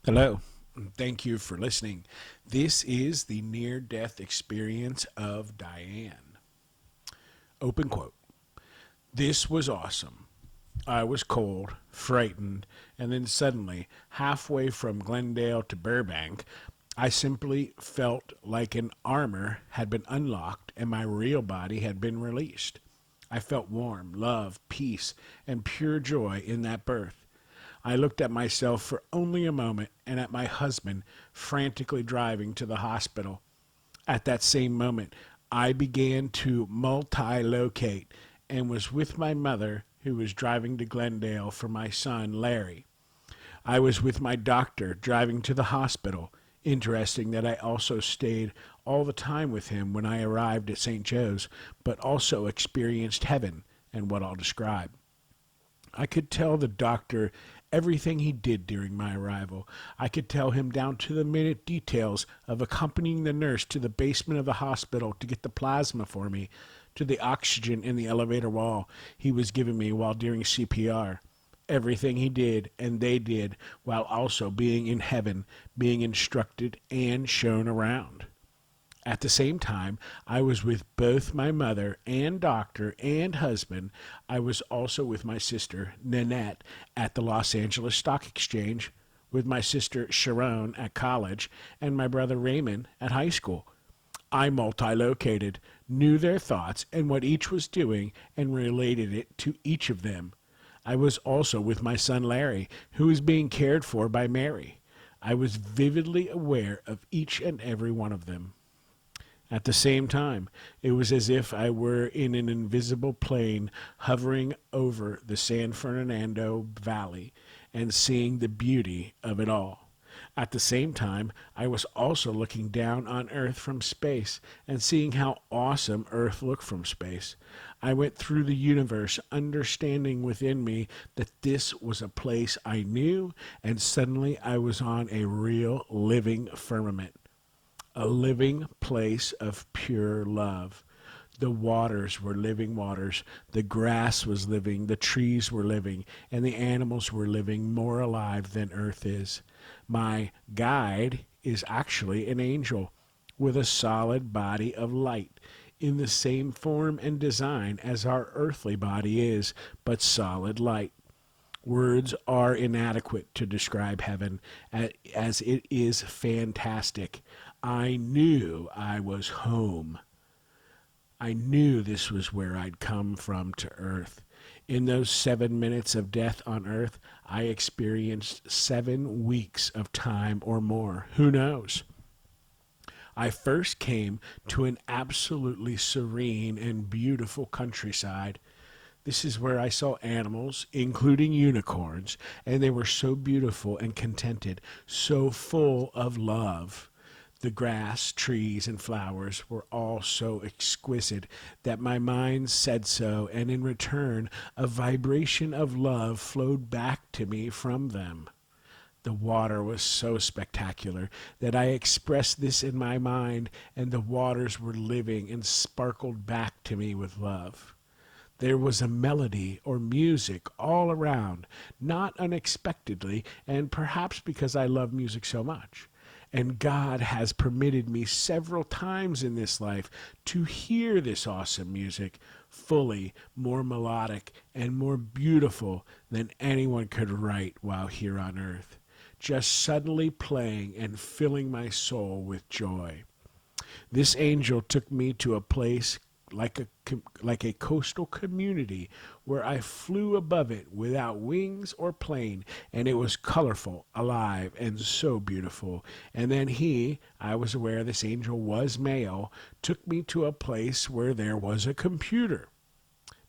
Hello, and thank you for listening. This is the near death experience of Diane. Open quote. This was awesome. I was cold, frightened, and then suddenly, halfway from Glendale to Burbank, I simply felt like an armor had been unlocked and my real body had been released. I felt warm, love, peace, and pure joy in that birth. I looked at myself for only a moment and at my husband frantically driving to the hospital. At that same moment, I began to multi locate and was with my mother, who was driving to Glendale for my son, Larry. I was with my doctor driving to the hospital. Interesting that I also stayed all the time with him when I arrived at St. Joe's, but also experienced heaven and what I'll describe. I could tell the doctor everything he did during my arrival. I could tell him down to the minute details of accompanying the nurse to the basement of the hospital to get the plasma for me, to the oxygen in the elevator wall he was giving me while doing CPR. Everything he did and they did while also being in heaven, being instructed and shown around. At the same time, I was with both my mother and doctor and husband. I was also with my sister, Nanette, at the Los Angeles Stock Exchange, with my sister, Sharon, at college, and my brother, Raymond, at high school. I multi-located, knew their thoughts and what each was doing, and related it to each of them. I was also with my son Larry, who was being cared for by Mary. I was vividly aware of each and every one of them. At the same time, it was as if I were in an invisible plane hovering over the San Fernando Valley and seeing the beauty of it all. At the same time, I was also looking down on Earth from space and seeing how awesome Earth looked from space. I went through the universe, understanding within me that this was a place I knew, and suddenly I was on a real living firmament, a living place of pure love. The waters were living waters, the grass was living, the trees were living, and the animals were living more alive than earth is. My guide is actually an angel with a solid body of light in the same form and design as our earthly body is, but solid light. Words are inadequate to describe heaven, as it is fantastic. I knew I was home. I knew this was where I'd come from to earth. In those 7 minutes of death on earth, I experienced 7 weeks of time or more. Who knows? I first came to an absolutely serene and beautiful countryside. This is where I saw animals, including unicorns, and they were so beautiful and contented, so full of love. The grass, trees, and flowers were all so exquisite that my mind said so, and in return, a vibration of love flowed back to me from them. The water was so spectacular that I expressed this in my mind, and the waters were living and sparkled back to me with love. There was a melody or music all around, not unexpectedly, and perhaps because I love music so much. And God has permitted me several times in this life to hear this awesome music fully, more melodic and more beautiful than anyone could write while here on earth, just suddenly playing and filling my soul with joy. This angel took me to a place like a coastal community where I flew above it without wings or plane, and it was colorful, alive, and so beautiful. And then I was aware this angel was male, took me to a place where there was a computer.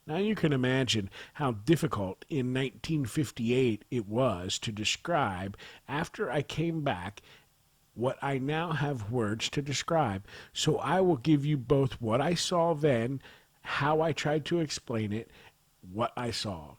Now you can imagine how difficult in 1958 it was to describe after I came back what I now have words to describe. So I will give you both what I saw then, how I tried to explain it, what I saw.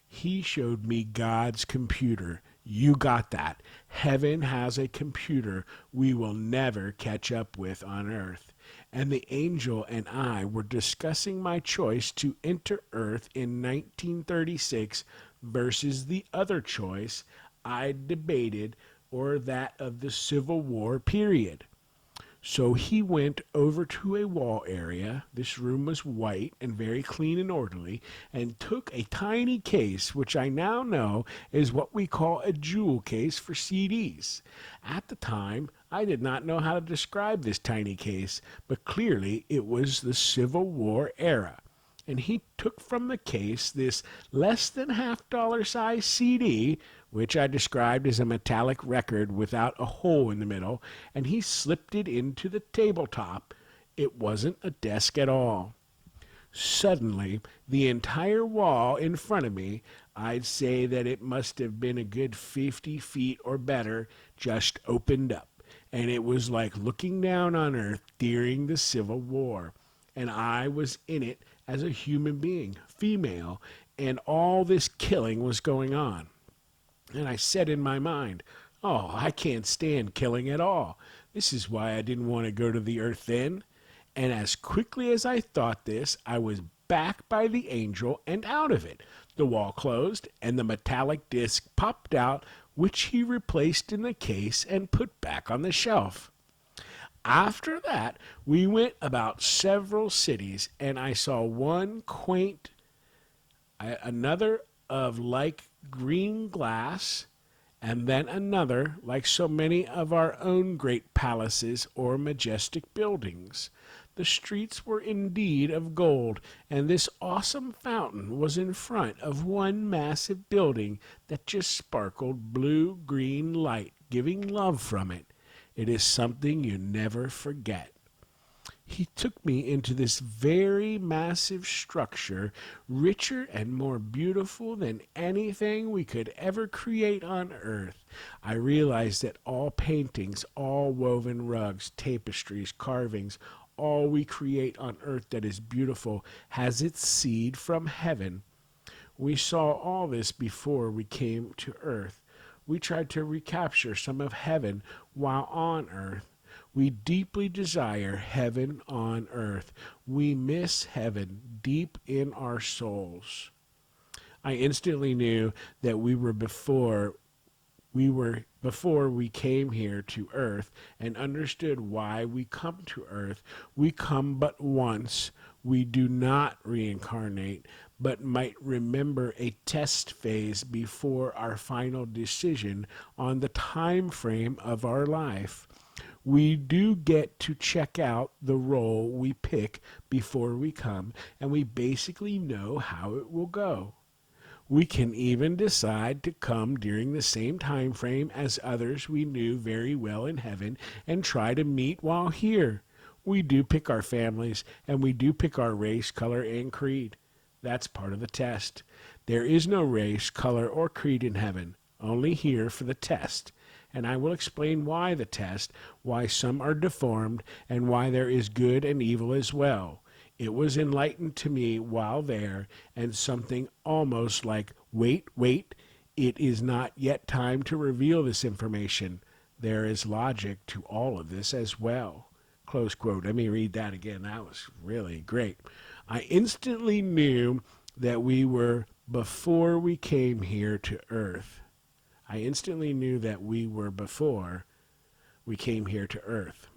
He showed me God's computer. You got that. Heaven has a computer we will never catch up with on earth. And the angel and I were discussing my choice to enter earth in 1936 versus the other choice I debated or that of the Civil War period. So he went over to a wall area. This room was white and very clean and orderly, and took a tiny case, which I now know is what we call a jewel case for CDs. At the time, I did not know how to describe this tiny case, but clearly it was the Civil War era. And he took from the case this less than $half size CD, which I described as a metallic record without a hole in the middle, and he slipped it into the tabletop. It wasn't a desk at all. Suddenly, the entire wall in front of me, I'd say that it must have been a good 50 feet or better, just opened up. And it was like looking down on Earth during the Civil War. And I was in it as a human being, female, and all this killing was going on. And I said in my mind, oh, I can't stand killing at all. This is why I didn't want to go to the Earth then. And as quickly as I thought this, I was back by the angel and out of it. The wall closed, and the metallic disc popped out, which he replaced in the case and put back on the shelf. After that, we went about several cities, and I saw one quaint, another of like green glass, and then another like so many of our own great palaces or majestic buildings. The streets were indeed of gold, and this awesome fountain was in front of one massive building that just sparkled blue-green light, giving love from it. It is something you never forget. He took me into this very massive structure, richer and more beautiful than anything we could ever create on earth. I realized that all paintings, all woven rugs, tapestries, carvings, all we create on earth that is beautiful has its seed from heaven. We saw all this before we came to earth. We tried to recapture some of heaven while on earth. We deeply desire heaven on earth. We miss heaven deep in our souls. I instantly knew that before we came here to earth, and understood why we come to earth. We come but once. We do not reincarnate, but might remember a test phase before our final decision on the time frame of our life. We do get to check out the role we pick before we come, and we basically know how it will go. We can even decide to come during the same time frame as others we knew very well in heaven and try to meet while here. We do pick our families, and we do pick our race, color, and creed. That's part of the test. There is no race, color, or creed in heaven, only here for the test. And I will explain why the test, why some are deformed, and why there is good and evil as well. It was enlightened to me while there, and something almost like, wait, it is not yet time to reveal this information. There is logic to all of this as well. Close quote. Let me read that again. That was really great. I instantly knew that we were before we came here to earth. I instantly knew that we were before we came here to earth.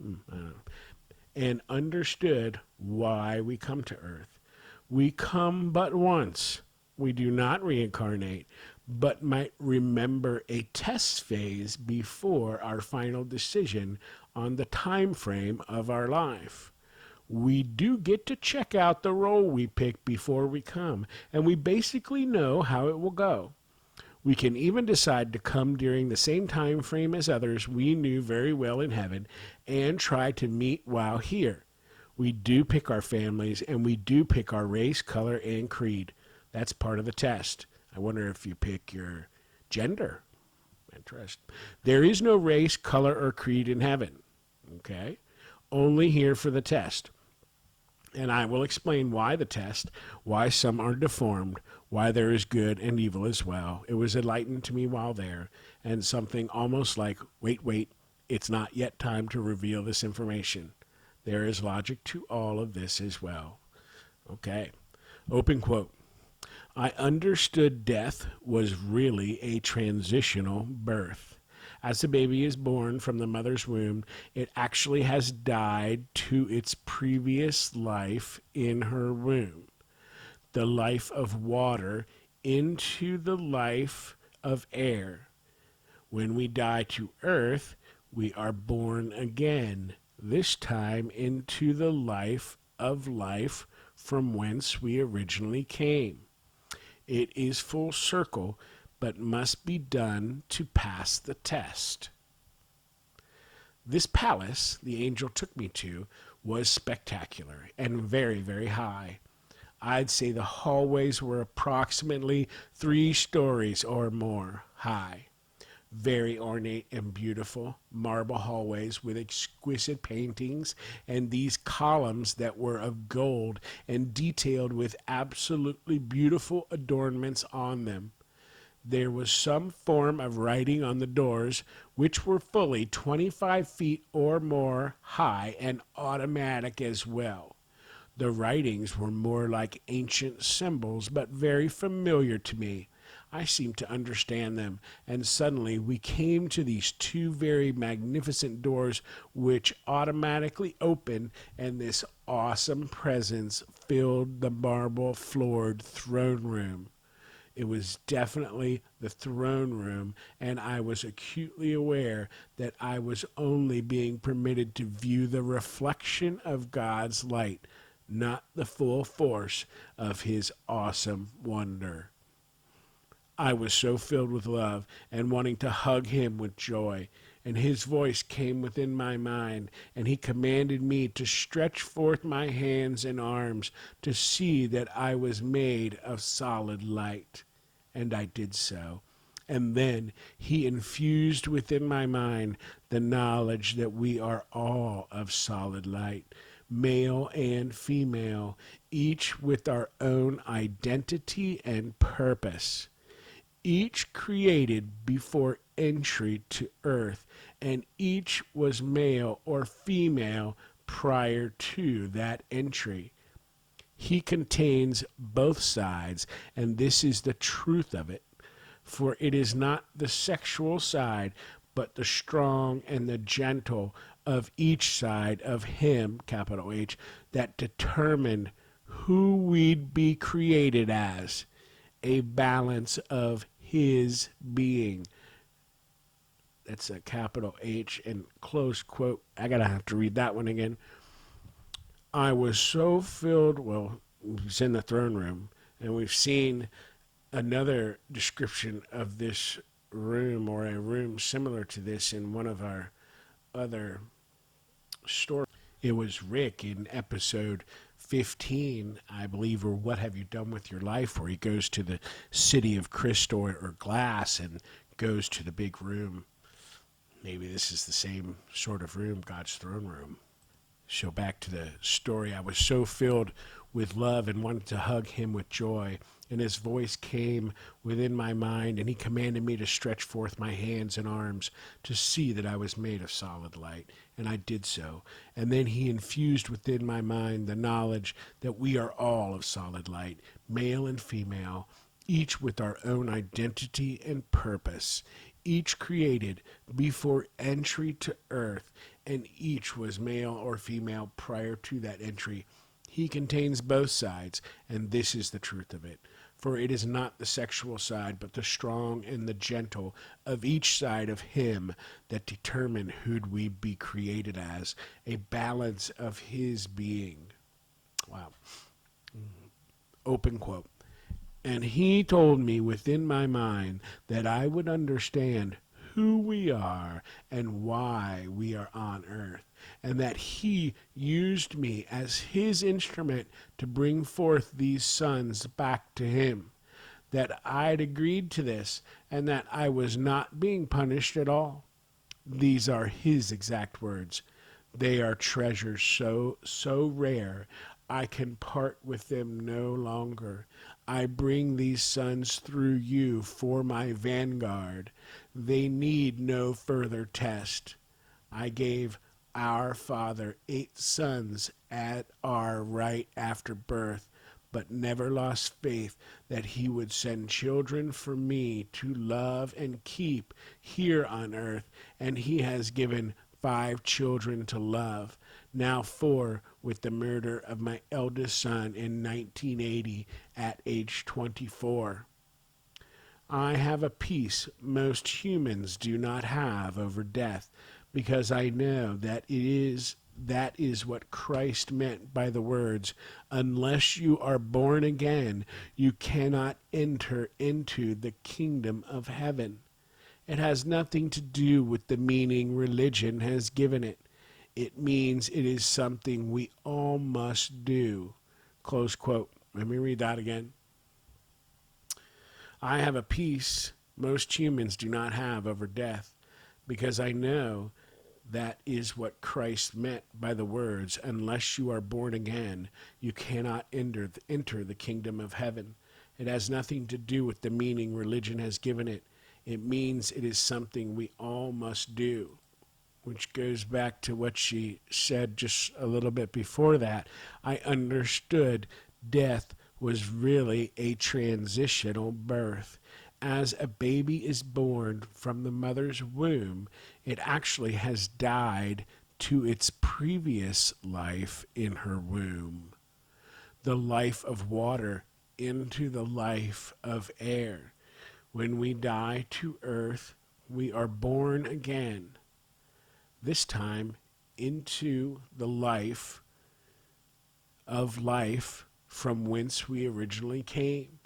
And understood why we come to earth. We come but once. We do not reincarnate, but might remember a test phase before our final decision on the time frame of our life. We do get to check out the role we pick before we come, and we basically know how it will go. We can even decide to come during the same time frame as others we knew very well in heaven and try to meet while here. We do pick our families, and we do pick our race, color, and creed. That's part of the test. I wonder if you pick your gender. Interest. There is no race, color, or creed in heaven. Okay? Only here for the test. And I will explain why the test, why some are deformed, why there is good and evil as well. It was enlightened to me while there, and something almost like, wait, it's not yet time to reveal this information. There is logic to all of this as well. Okay. Open quote. I understood death was really a transitional birth. As a baby is born from the mother's womb, it actually has died to its previous life in her womb, the life of water into the life of air. When we die to earth, we are born again, this time into the life from whence we originally came. It is full circle, but must be done to pass the test. This palace the angel took me to was spectacular and very, very high. I'd say the hallways were approximately 3 stories or more high. Very ornate and beautiful marble hallways with exquisite paintings and these columns that were of gold and detailed with absolutely beautiful adornments on them. There was some form of writing on the doors, which were fully 25 feet or more high and automatic as well. The writings were more like ancient symbols, but very familiar to me. I seemed to understand them, and suddenly we came to these 2 very magnificent doors which automatically opened, and this awesome presence filled the marble floored throne room. It was definitely the throne room, and I was acutely aware that I was only being permitted to view the reflection of God's light, not the full force of his awesome wonder. I was so filled with love and wanting to hug him with joy, and his voice came within my mind, and he commanded me to stretch forth my hands and arms to see that I was made of solid light. And I did so. And then he infused within my mind the knowledge that we are all of solid light, male and female, each with our own identity and purpose, each created before entry to earth, and each was male or female prior to that entry. He contains both sides, and this is the truth of it. For it is not the sexual side, but the strong and the gentle of each side of him, capital H, that determined who we'd be created as, a balance of his being. That's a capital H and close quote. I gotta have to read that one again. I was so filled, well, it's in the throne room, and we've seen another description of this room or a room similar to this in one of our other stories. It was Rick in episode 15, I believe, or What Have You Done With Your Life, where he goes to the city of crystal or glass and goes to the big room. Maybe this is the same sort of room, God's throne room. So back to the story. I was so filled with love and wanted to hug him with joy. And his voice came within my mind, and he commanded me to stretch forth my hands and arms to see that I was made of solid light. And I did so. And then he infused within my mind the knowledge that we are all of solid light, male and female, each with our own identity and purpose, each created before entry to earth, and each was male or female prior to that entry. He contains both sides, and this is the truth of it. For it is not the sexual side, but the strong and the gentle of each side of him that determine who'd we be created as, a balance of his being. Wow. Open quote. And he told me within my mind that I would understand who we are and why we are on earth, and that he used me as his instrument to bring forth these sons back to him, that I'd agreed to this, and that I was not being punished at all. These are his exact words. They are treasures so rare, I can part with them no longer. I bring these sons through you for my vanguard. They need no further test. I gave our father 8 sons at our right after birth, but never lost faith that he would send children for me to love and keep here on earth, and he has given 5 children to love, now 4 with the murder of my eldest son in 1980 at age 24. I have a peace most humans do not have over death, because I know that is what Christ meant by the words, unless you are born again, you cannot enter into the kingdom of heaven. It has nothing to do with the meaning religion has given it. It means it is something we all must do. Close quote. Let me read that again. I have a peace most humans do not have over death, because I know that is what Christ meant by the words, unless you are born again, you cannot enter the kingdom of heaven. It has nothing to do with the meaning religion has given it. It means it is something we all must do, which goes back to what she said just a little bit before that. I understood death was really a transitional birth. As a baby is born from the mother's womb, it actually has died to its previous life in her womb, the life of water into the life of air. When we die to earth, we are born again, this time into the life of life from whence we originally came.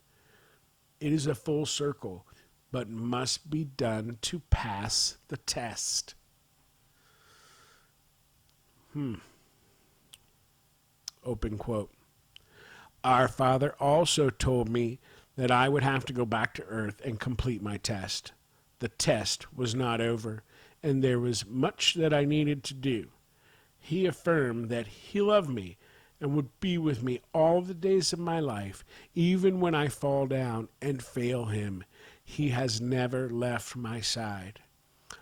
It is a full circle, but must be done to pass the test. Open quote. Our Father also told me that I would have to go back to earth and complete my test. The test was not over, and there was much that I needed to do. He affirmed that he loved me and would be with me all the days of my life, even when I fall down and fail him. He has never left my side.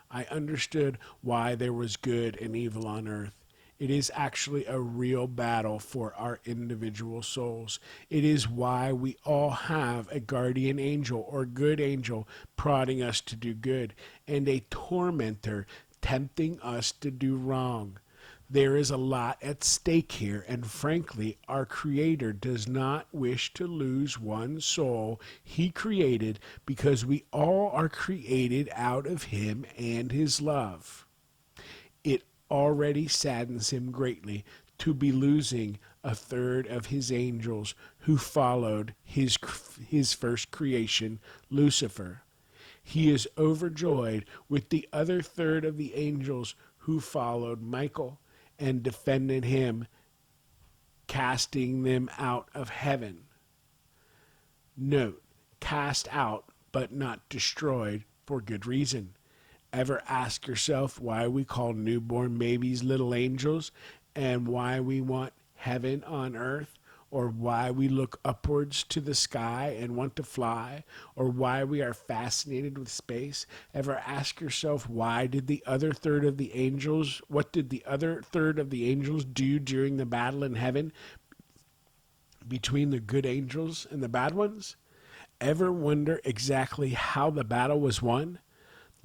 I understood why there was good and evil on earth. It is actually a real battle for our individual souls. It is why we all have a guardian angel or good angel prodding us to do good, and a tormentor tempting us to do wrong. There is a lot at stake here, and frankly, our Creator does not wish to lose one soul He created, because we all are created out of Him and His love. It already saddens Him greatly to be losing a third of His angels who followed His first creation, Lucifer. He is overjoyed with the other third of the angels who followed Michael and defended him, casting them out of heaven. Note, cast out but not destroyed, for good reason. Ever ask yourself why we call newborn babies little angels, and why we want heaven on earth? Or why we look upwards to the sky and want to fly, or why we are fascinated with space? Ever ask yourself what did the other third of the angels do during the battle in heaven between the good angels and the bad ones? Ever wonder exactly how the battle was won?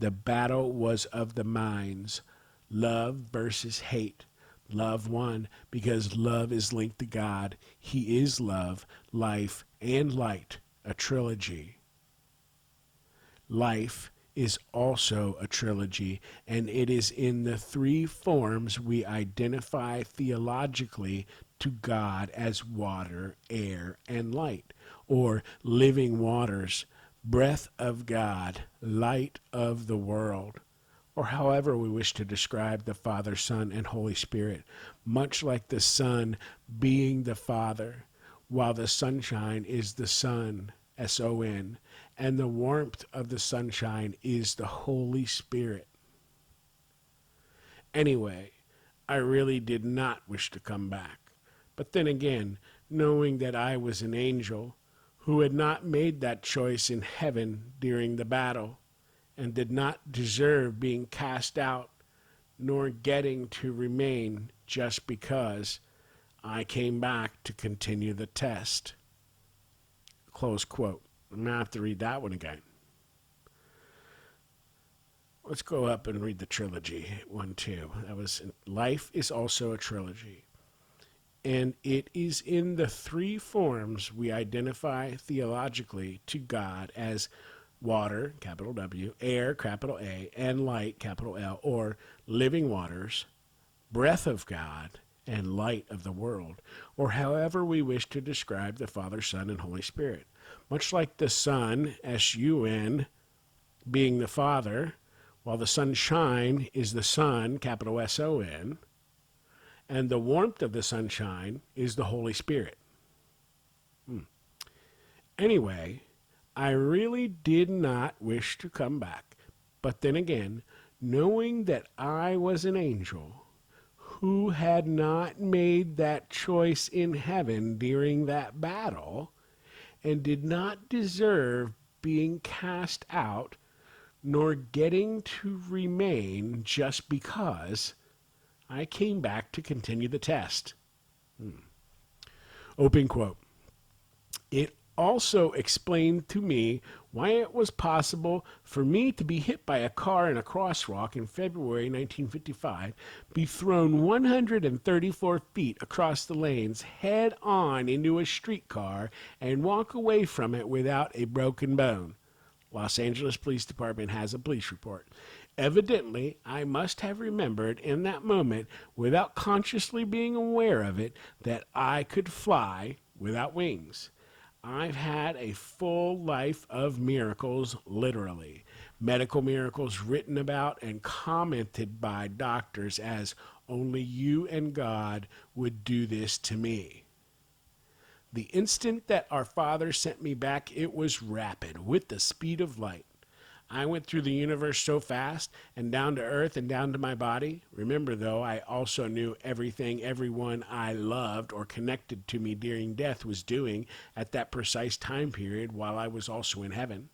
The battle was of the minds, love versus hate. Love won because love is linked to God. He is love, life, and light, a trilogy. Life is also a trilogy, and it is in the 3 forms we identify theologically to God as water, air, and light, or living waters, breath of God, light of the world, or however we wish to describe the Father, Son, and Holy Spirit, much like the Son being the Father, while the sunshine is the Son, S-O-N, and the warmth of the sunshine is the Holy Spirit. Anyway, I really did not wish to come back. But then again, knowing that I was an angel who had not made that choice in heaven during the battle, and did not deserve being cast out, nor getting to remain just because, I came back to continue the test. close quote. I'm going to have to read that one again. Let's go up and read the trilogy one, too. That was Life is also a trilogy. And it is in the three forms we identify theologically to God as water, capital W, air, capital A, and light, capital L, or living waters, breath of God, and light of the world, or however we wish to describe the Father, Son, and Holy Spirit. Much like the sun, S-U-N, being the Father, while the sunshine is the Son, capital S-O-N, and the warmth of the sunshine is the Holy Spirit. Anyway, I really did not wish to come back. But then again, knowing that I was an angel who had not made that choice in heaven during that battle and did not deserve being cast out nor getting to remain just because, I came back to continue the test. Open quote. It also explained to me why it was possible for me to be hit by a car in a crosswalk in February 1955, be thrown 134 feet across the lanes head on into a streetcar, and walk away from it without a broken bone. Los Angeles Police Department has a police report. Evidently, I must have remembered in that moment, without consciously being aware of it, that I could fly without wings. I've had a full life of miracles, literally. Medical miracles written about and commented by doctors as only you and God would do this to me. The instant that our Father sent me back, it was rapid, with the speed of light. I went through the universe so fast and down to earth and down to my body. Remember, though, I also knew everything everyone I loved or connected to me during death was doing at that precise time period while I was also in heaven.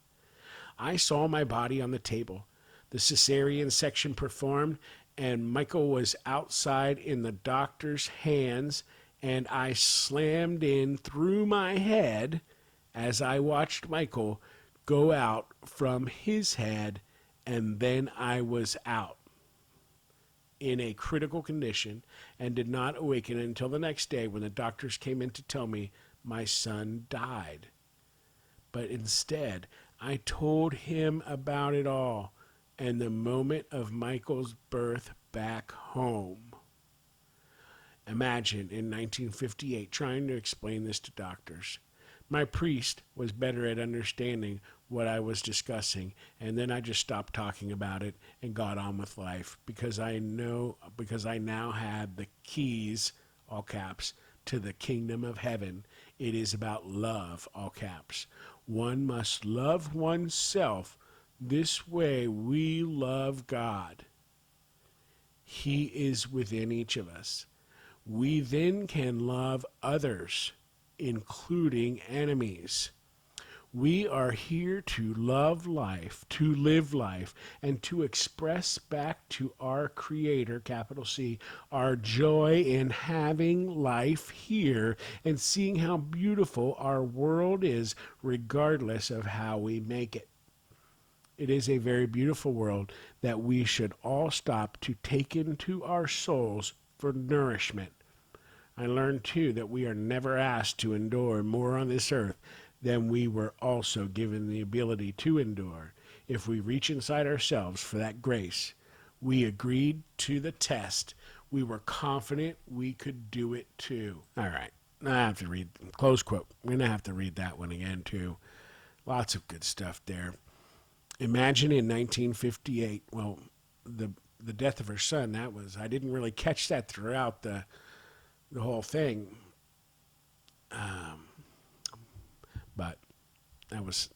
I saw my body on the table, the cesarean section performed, and Michael was outside in the doctor's hands, and I slammed in through my head as I watched Michael go out from his head, and then I was out in a critical condition and did not awaken until the next day when the doctors came in to tell me my son died. But instead, I told him about it all and the moment of Michael's birth back home. Imagine in 1958 trying to explain this to doctors. My priest was better at understanding what I was discussing, and then I just stopped talking about it and got on with life because I now had the keys, all caps, to the kingdom of heaven. It is about love, all caps. One must love oneself. This way we love God. He is within each of us. We then can love others, including enemies. We are here to love life, to live life, and to express back to our Creator, capital C, our joy in having life here and seeing how beautiful our world is regardless of how we make it. It is a very beautiful world that we should all stop to take into our souls for nourishment. I learned, too, that we are never asked to endure more on this earth than we were also given the ability to endure. If we reach inside ourselves for that grace, we agreed to the test. We were confident we could do it, too. All right. I have to read, close quote. I'm going to have to read that one again, too. Lots of good stuff there. Imagine in 1958, well, the death of her son, that was, I didn't really catch that throughout the whole thing. But that was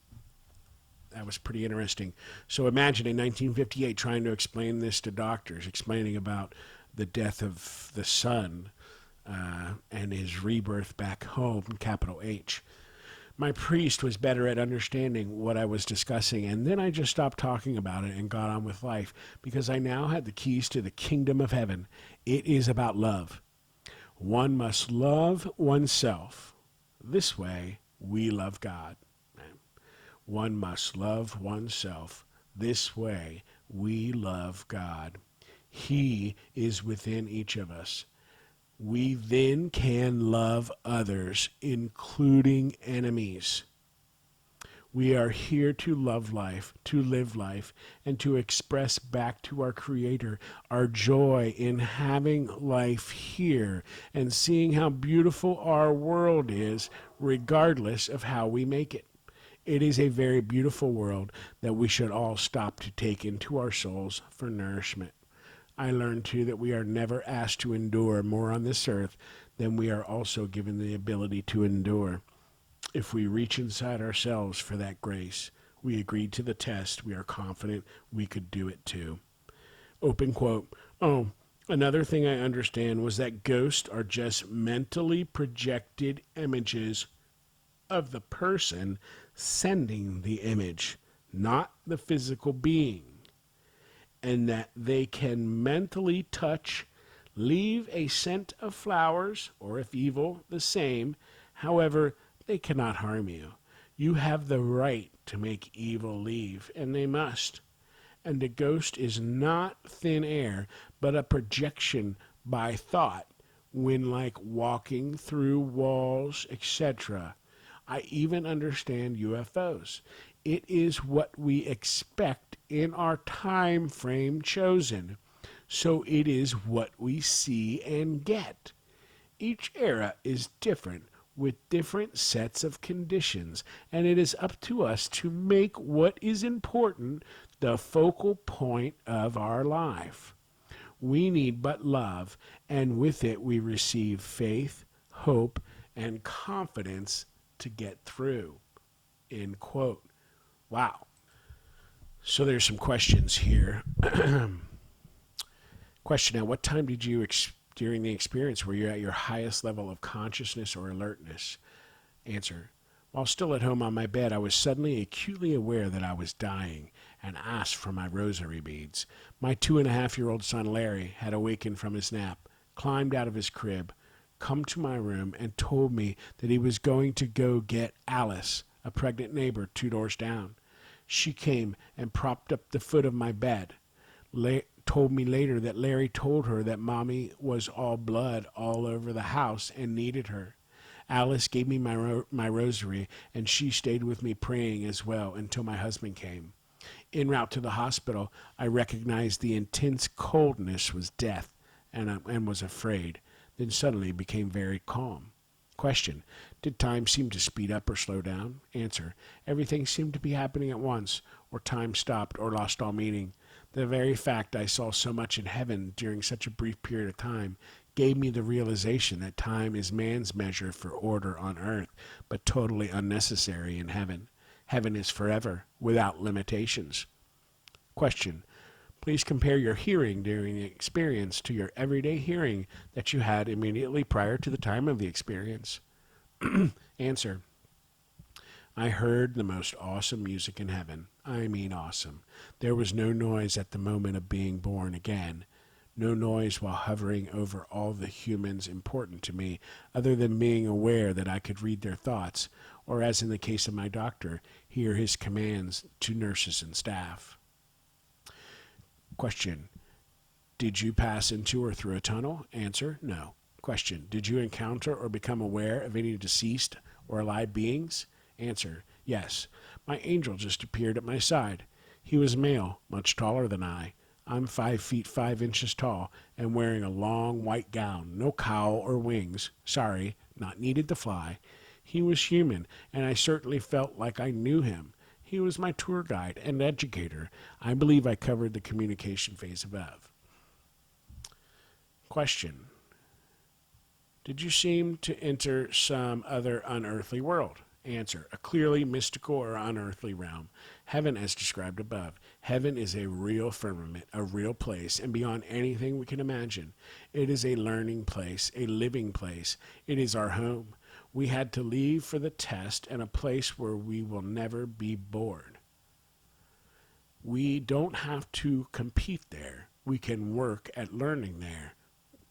pretty interesting. So imagine in 1958 trying to explain this to doctors, explaining about the death of the son and his rebirth back home, capital H. My priest was better at understanding what I was discussing, and then I just stopped talking about it and got on with life because I now had the keys to the kingdom of heaven. It is about love. One must love oneself. This way, we love God. One must love oneself. This way, we love God. He is within each of us. We then can love others, including enemies. We are here to love life, to live life, and to express back to our Creator our joy in having life here and seeing how beautiful our world is, regardless of how we make it. It is a very beautiful world that we should all stop to take into our souls for nourishment. I learned too that we are never asked to endure more on this earth than we are also given the ability to endure. If we reach inside ourselves for that grace, we agreed to the test, we are confident we could do it too. Open quote. Oh, another thing I understand was that ghosts are just mentally projected images of the person sending the image, not the physical being, and that they can mentally touch, leave a scent of flowers, or if evil, the same. However, they cannot harm you. You have the right to make evil leave, and they must. And a ghost is not thin air, but a projection by thought, when like walking through walls, etc. I even understand UFOs. It is what we expect in our time frame chosen. So it is what we see and get. Each era is different with different sets of conditions, and it is up to us to make what is important the focal point of our life. We need but love, and with it we receive faith, hope, and confidence to get through. End quote. Wow. So there's some questions here. Question: at what time did you, during the experience, were you at your highest level of consciousness or alertness? Answer: while still at home on my bed, I was suddenly acutely aware that I was dying and asked for my rosary beads. My 2.5-year-old son Larry had awakened from his nap, climbed out of his crib, come to my room, and told me that he was going to go get Alice, a pregnant neighbor 2 doors down. She came and propped up the foot of my bed. Told me later that Larry told her that Mommy was all blood all over the house and needed her. Alice gave me my rosary, and she stayed with me praying as well until my husband came. En route to the hospital, I recognized the intense coldness was death, and was afraid, then suddenly became very calm. Question: did time seem to speed up or slow down? Answer: everything seemed to be happening at once, or time stopped or lost all meaning. The very fact I saw so much in heaven during such a brief period of time gave me the realization that time is man's measure for order on earth, but totally unnecessary in heaven. Heaven is forever, without limitations. Question: please compare your hearing during the experience to your everyday hearing that you had immediately prior to the time of the experience. Answer: I heard the most awesome music in heaven. I mean awesome. There was no noise at the moment of being born again. No noise while hovering over all the humans important to me, other than being aware that I could read their thoughts, or as in the case of my doctor, hear his commands to nurses and staff. Question: did you pass into or through a tunnel? Answer: no. Question: did you encounter or become aware of any deceased or alive beings? Answer: yes. My angel just appeared at my side. He was male, much taller than I. I'm 5 feet 5 inches tall and wearing a long white gown, no cowl or wings. Sorry, not needed to fly. He was human, and I certainly felt like I knew him. He was my tour guide and educator. I believe I covered the communication phase above. Question: did you seem to enter some other unearthly world? Answer: a clearly mystical or unearthly realm. Heaven as described above. Heaven is a real firmament, a real place, and beyond anything we can imagine. It is a learning place, a living place. It is our home. We had to leave for the test, and a place where we will never be bored. We don't have to compete there. We can work at learning there.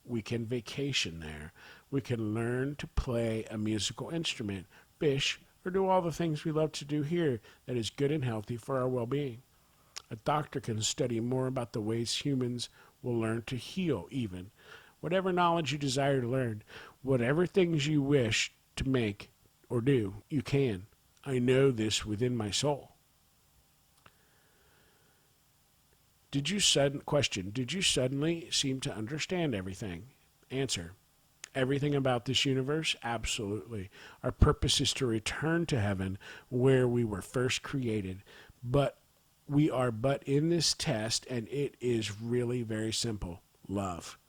We can vacation there. We can learn to play a musical instrument, fish, or do all the things we love to do here that is good and healthy for our well-being. A doctor can study more about the ways humans will learn to heal, even. Whatever knowledge you desire to learn, whatever things you wish to make or do, you can. I know this within my soul. Did you suddenly seem to understand everything? Answer. Everything about this universe? Absolutely. Our purpose is to return to heaven where we were first created. But we are but in this test, and it is really very simple. Love.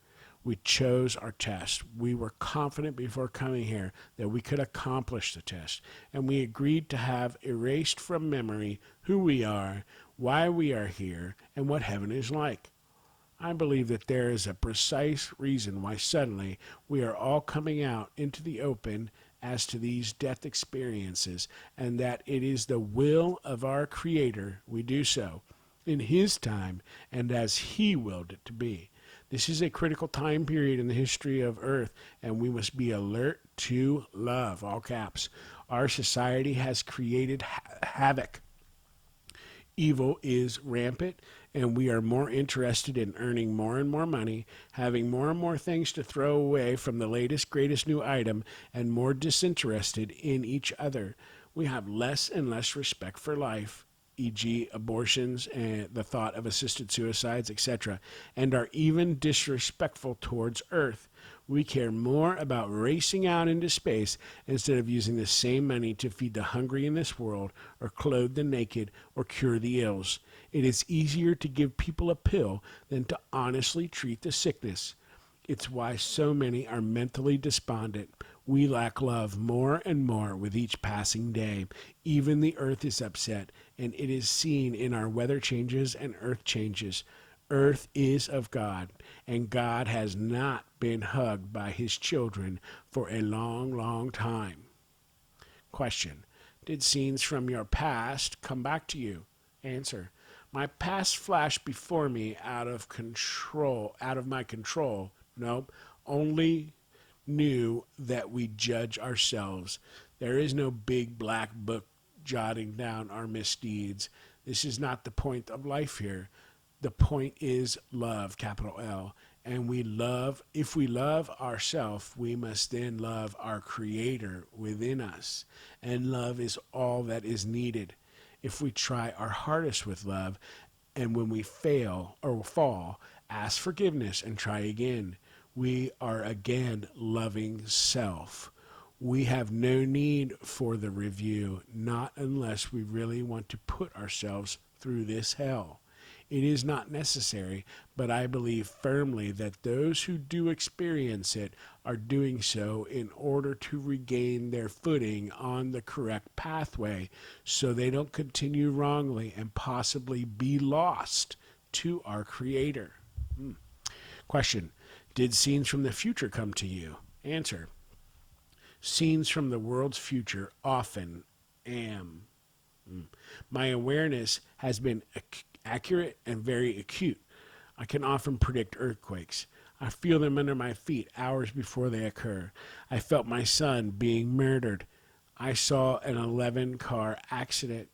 We chose our test. We were confident before coming here that we could accomplish the test, and we agreed to have erased from memory who we are, why we are here, and what heaven is like. I believe that there is a precise reason why suddenly we are all coming out into the open as to these death experiences, and that it is the will of our Creator we do so in His time and as He willed it to be. This is a critical time period in the history of Earth, and we must be alert to love, all caps. Our society has created havoc. Evil is rampant, and we are more interested in earning more and more money, having more and more things to throw away from the latest, greatest new item, and more disinterested in each other. We have less and less respect for life, e.g., abortions and the thought of assisted suicides, etc., and are even disrespectful towards Earth. We care more about racing out into space instead of using the same money to feed the hungry in this world, or clothe the naked, or cure the ills. It is easier to give people a pill than to honestly treat the sickness. It's why so many are mentally despondent. We lack love more and more with each passing day. Even the earth is upset, and it is seen in our weather changes and earth changes. Earth is of God, and God has not been hugged by His children for a long, long time. Question. Did scenes from your past come back to you? Answer. My past flashed before me out of my control. Nope. Only knew that we judge ourselves. There is no big black book jotting down our misdeeds. This is not the point of life here. The point is love, capital L. And if we love ourselves, we must then love our Creator within us. And love is all that is needed. If we try our hardest with love, and when we fail or fall, ask forgiveness and try again, we are again loving self. We have no need for the review, not unless we really want to put ourselves through this hell. It is not necessary, but I believe firmly that those who do experience it are doing so in order to regain their footing on the correct pathway, so they don't continue wrongly and possibly be lost to our Creator. Question. Did scenes from the future come to you? Answer. Scenes from the world's future often am. My awareness has been accurate and very acute. I can often predict earthquakes. I feel them under my feet hours before they occur. I felt my son being murdered. I saw an 11-car accident.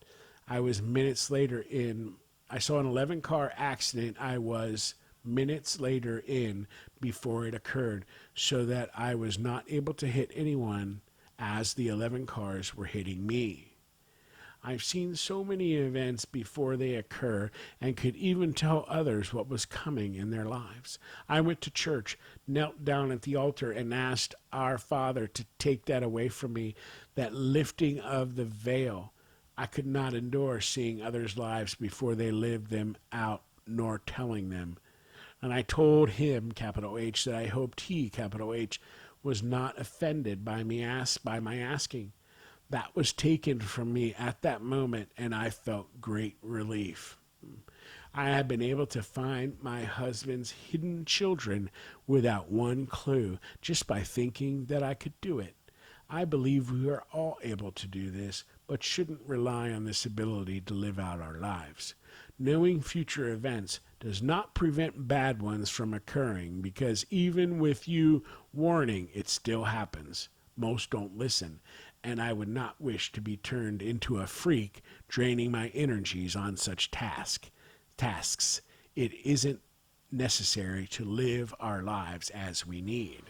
I saw an 11-car accident. I was minutes later in before it occurred, so that I was not able to hit anyone as the 11 cars were hitting me. I've seen so many events before they occur and could even tell others what was coming in their lives. I went to church, knelt down at the altar, and asked our Father to take that away from me, that lifting of the veil. I could not endure seeing others' lives before they lived them out, nor telling them. And I told him, capital H, that I hoped he, capital H, was not offended by my asking. That was taken from me at that moment, and I felt great relief. I have been able to find my husband's hidden children without one clue, just by thinking that I could do it. I believe we are all able to do this, but shouldn't rely on this ability to live out our lives. Knowing future events does not prevent bad ones from occurring, because even with you warning, it still happens. Most don't listen, and I would not wish to be turned into a freak, draining my energies on such tasks. It isn't necessary to live our lives as we need.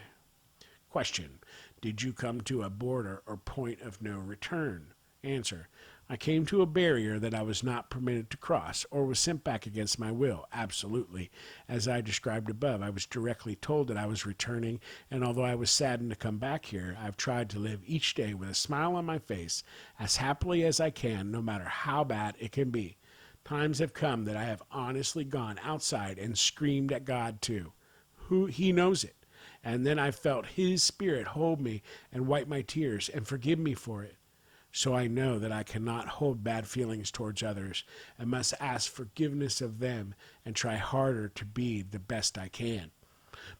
Question: did you come to a border or point of no return? Answer: I came to a barrier that I was not permitted to cross or was sent back against my will. Absolutely. As I described above, I was directly told that I was returning, and although I was saddened to come back here, I've tried to live each day with a smile on my face as happily as I can, no matter how bad it can be. Times have come that I have honestly gone outside and screamed at God too. He knows it. And then I felt His Spirit hold me and wipe my tears and forgive me for it. So I know that I cannot hold bad feelings towards others and must ask forgiveness of them and try harder to be the best I can.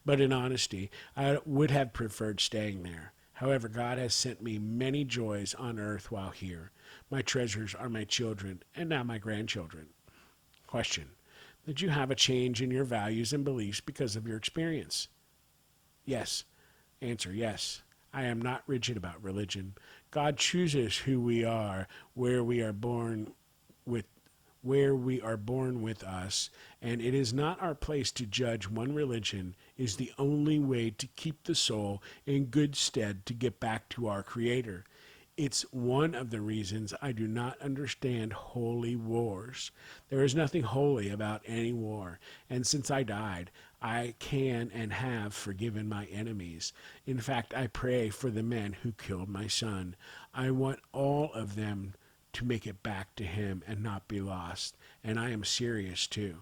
But in honesty, I would have preferred staying there. However, God has sent me many joys on earth while here. My treasures are my children and now my grandchildren. Question: did you have a change in your values and beliefs because of your experience? Yes. Answer: yes. I am not rigid about religion. God chooses who we are, where we are born with us, and it is not our place to judge. One religion is the only way to keep the soul in good stead to get back to our Creator. It's one of the reasons I do not understand holy wars. There is nothing holy about any war, and since I died, I can and have forgiven my enemies. In fact, I pray for the men who killed my son. I want all of them to make it back to Him and not be lost, and I am serious too.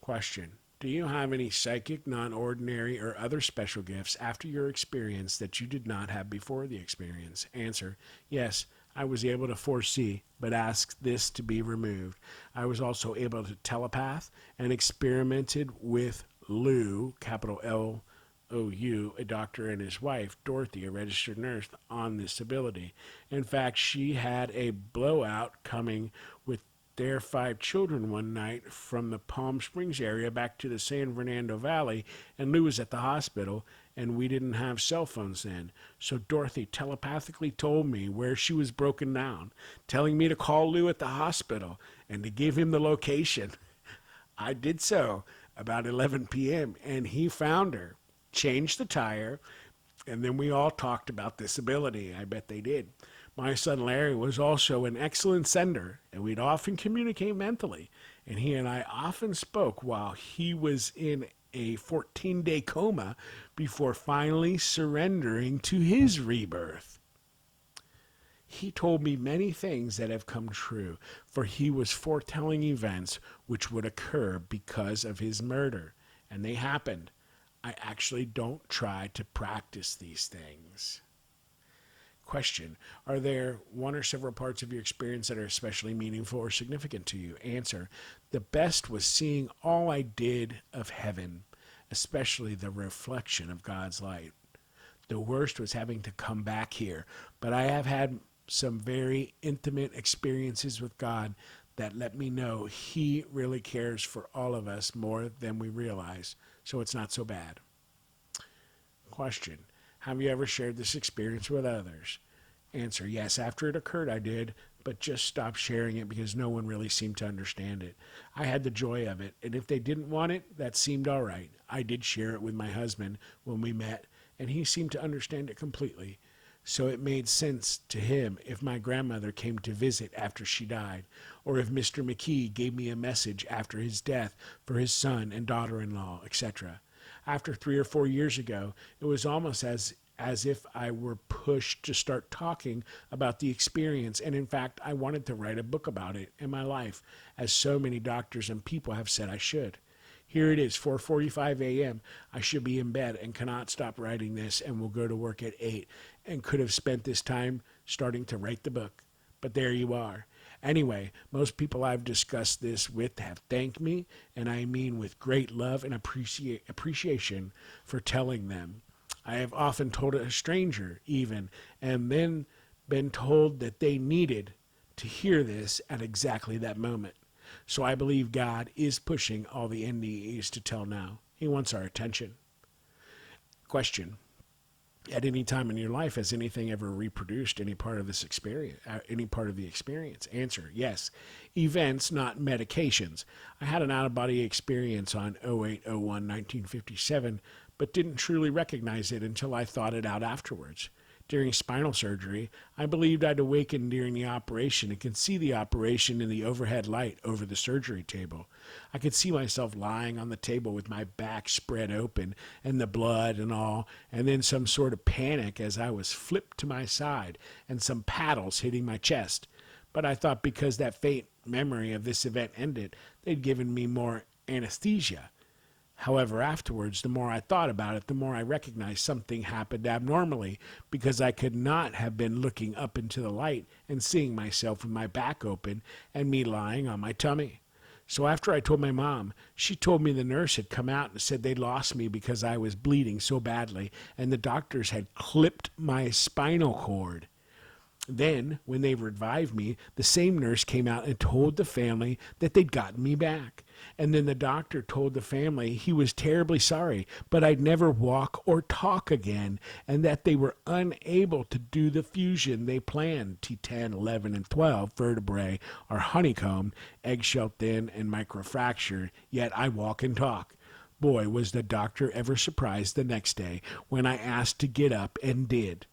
Question: do you have any psychic, non-ordinary, or other special gifts after your experience that you did not have before the experience? Answer: yes, I was able to foresee, but asked this to be removed. I was also able to telepath and experimented with Lou, capital L-O-U, a doctor, and his wife, Dorothy, a registered nurse, on this ability. In fact, she had a blowout coming with their 5 children one night from the Palm Springs area back to the San Fernando Valley, and Lou was at the hospital, and we didn't have cell phones then. So Dorothy telepathically told me where she was broken down, telling me to call Lou at the hospital and to give him the location. I did so about 11 p.m., and he found her, changed the tire, and then we all talked about this ability. I bet they did. My son Larry was also an excellent sender, and we'd often communicate mentally, and he and I often spoke while he was in a 14-day coma before finally surrendering to his rebirth. He told me many things that have come true, for he was foretelling events which would occur because of his murder, and they happened. I actually don't try to practice these things. Question: are there one or several parts of your experience that are especially meaningful or significant to you? Answer: the best was seeing all I did of heaven, especially the reflection of God's light. The worst was having to come back here, but I have had some very intimate experiences with God that let me know He really cares for all of us more than we realize, so it's not so bad. Question: have you ever shared this experience with others? Answer: yes, after it occurred I did, but just stopped sharing it because no one really seemed to understand it. I had the joy of it, and if they didn't want it, that seemed all right. I did share it with my husband when we met, and he seemed to understand it completely. So it made sense to him if my grandmother came to visit after she died, or if Mr. McKee gave me a message after his death for his son and daughter-in-law, etc. After 3 or 4 years ago, it was almost as if I were pushed to start talking about the experience, and in fact, I wanted to write a book about it in my life, as so many doctors and people have said I should. Here it is, 4:45 a.m. I should be in bed and cannot stop writing this and will go to work at 8 and could have spent this time starting to write the book. But there you are. Anyway, most people I've discussed this with have thanked me, and I mean with great love and appreciation for telling them. I have often told a stranger even, and then been told that they needed to hear this at exactly that moment. So I believe God is pushing all the NDEs to tell now. He wants our attention. Question: At any time in your life, has anything ever reproduced any part of this experience, any part of the experience? Answer: yes. Events, not medications. I had an out-of-body experience on 08/01/1957, but didn't truly recognize it until I thought it out afterwards. During spinal surgery, I believed I'd awakened during the operation and could see the operation in the overhead light over the surgery table. I could see myself lying on the table with my back spread open and the blood and all, and then some sort of panic as I was flipped to my side and some paddles hitting my chest. But I thought because that faint memory of this event ended, they'd given me more anesthesia. However, afterwards, the more I thought about it, the more I recognized something happened abnormally, because I could not have been looking up into the light and seeing myself with my back open and me lying on my tummy. So after I told my mom, she told me the nurse had come out and said they'd lost me because I was bleeding so badly, and the doctors had clipped my spinal cord. Then, when they revived me, the same nurse came out and told the family that they'd gotten me back. And then the doctor told the family he was terribly sorry, but I'd never walk or talk again, and that they were unable to do the fusion they planned. T10, 11, and 12 vertebrae are honeycombed, eggshell thin, and microfractured, yet I walk and talk. Boy, was the doctor ever surprised the next day when I asked to get up and did.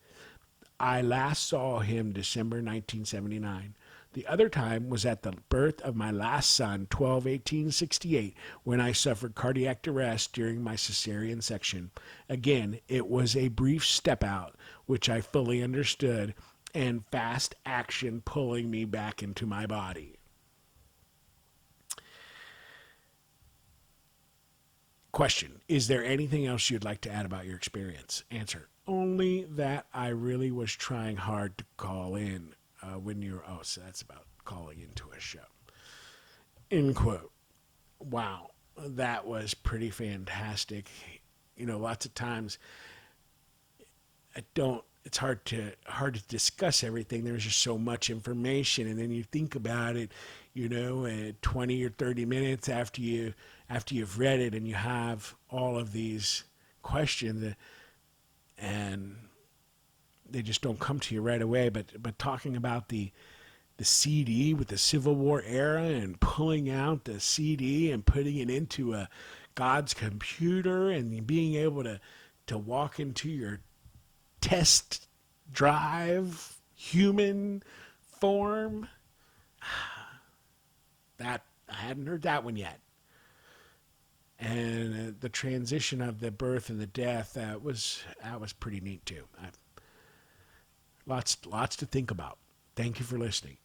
I last saw him December 1979. The other time was at the birth of my last son, 12/18/68, when I suffered cardiac arrest during my cesarean section. Again, it was a brief step out, which I fully understood, and fast action pulling me back into my body. Question: is there anything else you'd like to add about your experience? Answer: only that I really was trying hard to call in when you're, so that's about calling into a show. End quote. Wow, that was pretty fantastic. Lots of times it's hard to discuss everything. There's just so much information, and then you think about it, 20 or 30 minutes after you've read it, and you have all of these questions, and they just don't come to you right away. But talking about the CD with the Civil War era, and pulling out the CD and putting it into God's computer, and being able to walk into your test drive human form, that I hadn't heard that one yet. And the transition of the birth and the death, that was pretty neat too. Lots to think about. Thank you for listening.